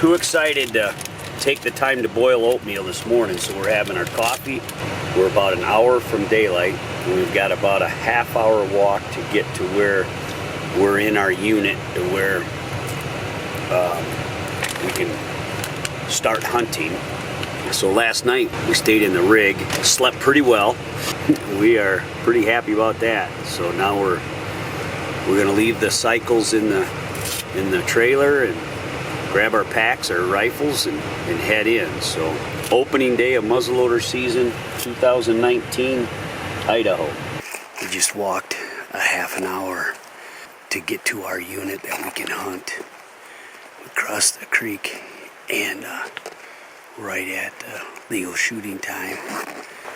too excited to take the time to boil oatmeal this morning, so we're having our coffee. We're about an hour from daylight, and we've got about a half-hour walk to get to where we're in our unit, to where we can start hunting. So last night we stayed in the rig, slept pretty well. We are pretty happy about that. So now we're gonna leave the cycles in the trailer and grab our packs, our rifles, and head in. So opening day of muzzleloader season 2019, Idaho. We just walked a half an hour to get to our unit that we can hunt. We crossed the creek and right at legal shooting time.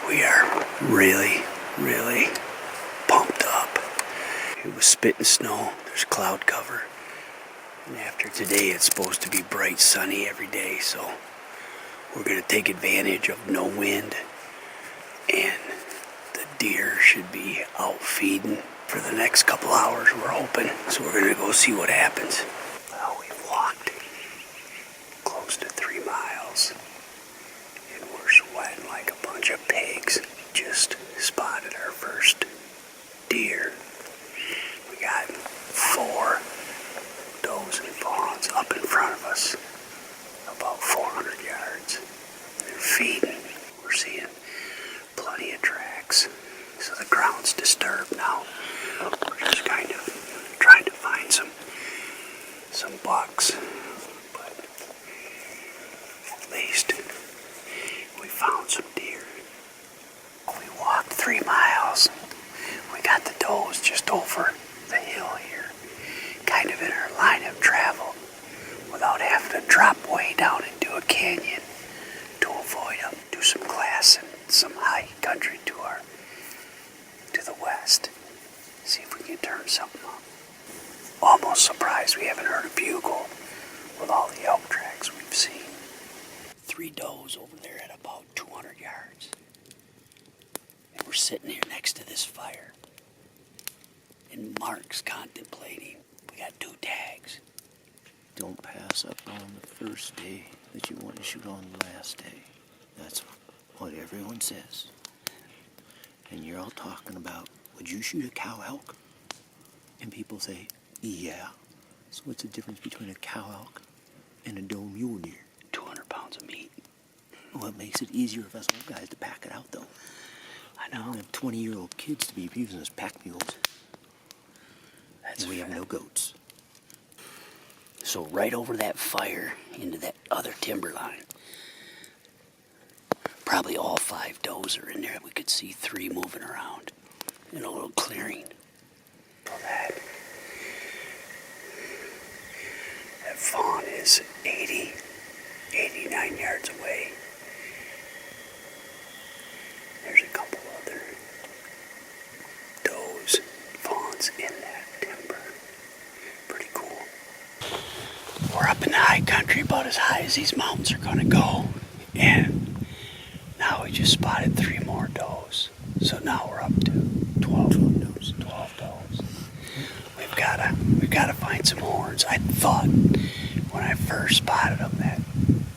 We are really, really pumped up. It was spitting snow. There's cloud cover. And after today, it's supposed to be bright sunny every day, so we're going to take advantage of no wind, and the deer should be out feeding for the next couple hours, we're hoping. So we're going to go see what happens. Well, we've walked close to 3 miles, and we're sweating like a bunch of pigs. Just spotted our first deer. We got 4 does and fawns up in front of us, about 400 yards. They're feeding. We're seeing plenty of tracks, so the ground's disturbed now. We're just kind of trying to find some bucks, but at least we found some deer. We walked 3 miles. We got the does just over the hill here, kind of in our line of travel, without having to drop way down into a canyon to avoid them. Do some glass and some high country to the west. See if we can turn something up. Almost surprised we haven't heard a bugle with all the elk tracks we've seen. 3 does over there at about 200 yards. And we're sitting here next to this fire. And Mark's contemplating. We got 2 tags. Don't pass up on the first day that you want to shoot on the last day. That's what everyone says. And you're all talking about, would you shoot a cow elk? And people say, yeah. So what's the difference between a cow elk and a doe mule deer? 200 pounds of meat. Well, it makes it easier for us old guys to pack it out, though. I know. We don't have 20-year-old kids to be using as pack mules. That's and we have no goats. So right over that fire into that other timber line, probably all 5 does are in there. We could see 3 moving around in a little clearing. That fawn is 89 yards away. There's a couple other does, fawns in that timber. Pretty cool. We're up in the high country, about as high as these mountains are going to go. And now we just spotted 3 more does. So now we're up to 12 does. We've got to find some horns. I thought when I first spotted them that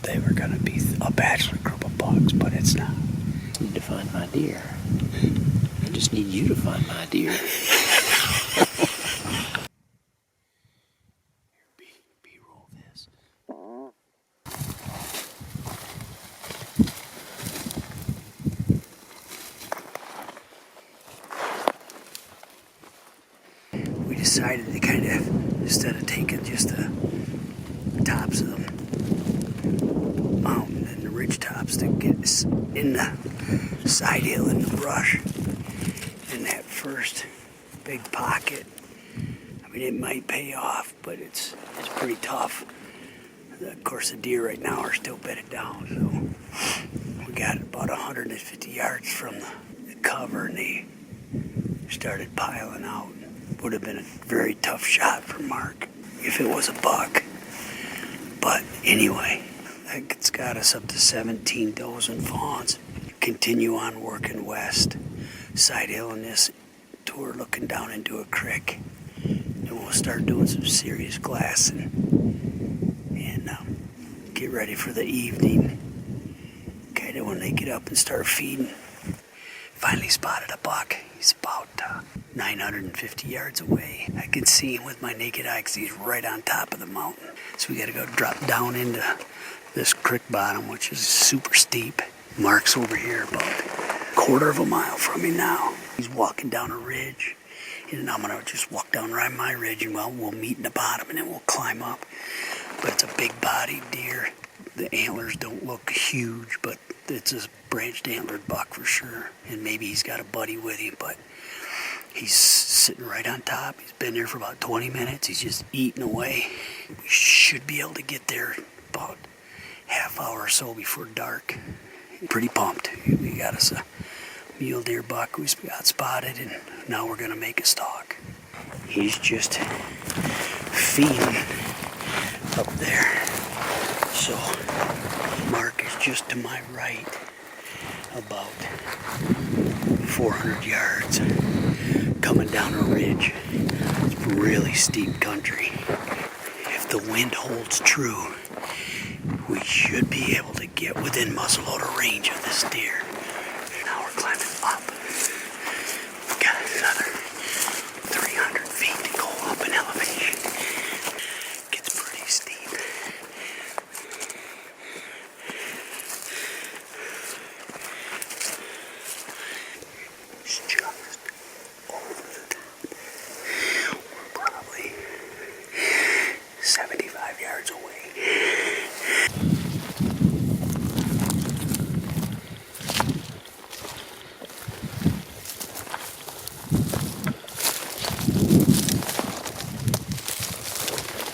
they were going to be a bachelor group of bucks, but it's not. I need to find my deer. I just need you to find my deer. B-roll this. We decided to kind of, instead of taking just the tops of the mountain and the ridge tops, to get us in the side hill in the brush. In that first big pocket, I mean, it might pay off, but it's pretty tough. Of course, the deer right now are still bedded down, so we got about 150 yards from the cover, and they started piling out. Would have been a very tough shot for Mark if it was a buck. But anyway, it's got us up to 17 does and fawns. Continue on working west, side hill in this tour, looking down into a creek, and we'll start doing some serious glassing. And get ready for the evening. Kind of when they get up and start feeding. Finally spotted a buck. He's about 950 yards away. I can see him with my naked eye because he's right on top of the mountain. So we got to go drop down into this creek bottom, which is super steep. Mark's over here about a quarter of a mile from me now. He's walking down a ridge, and I'm going to just walk down right my ridge, and we'll meet in the bottom, and then we'll climb up. But it's a big-bodied deer. The antlers don't look huge, but it's a branched antlered buck for sure. And maybe he's got a buddy with him, but he's sitting right on top. He's been there for about 20 minutes. He's just eating away. We should be able to get there about half hour or so before dark. Pretty pumped. We got us a mule deer buck we got spotted, and now we're going to make a stalk. He's just feeding up there. So Mark is just to my right, about 400 yards, coming down a ridge. It's really steep country. If the wind holds true, we should be able to get within muzzleloader range of this deer.